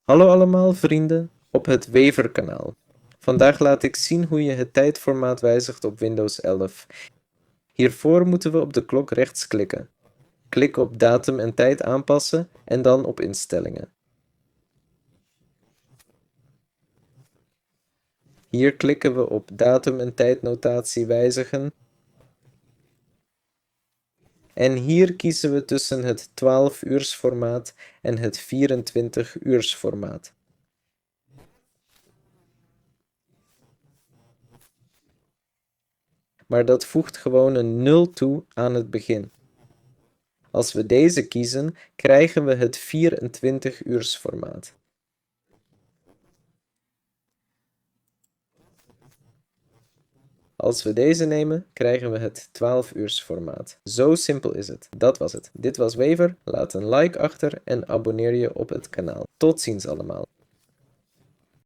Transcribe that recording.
Hallo allemaal vrienden op het Weverkanaal. Vandaag laat ik zien hoe je het tijdformaat wijzigt op Windows 11. Hiervoor moeten we op de klok rechts klikken. Klik op datum en tijd aanpassen en dan op instellingen. Hier klikken we op datum en tijdnotatie wijzigen. En hier kiezen we tussen het 12-uursformaat en het 24-uursformaat. Maar dat voegt gewoon een 0 toe aan het begin. Als we deze kiezen, krijgen we het 24-uursformaat. Als we deze nemen, krijgen we het 12-uursformaat. Zo simpel is het. Dat was het. Dit was Wever. Laat een like achter en abonneer je op het kanaal. Tot ziens allemaal.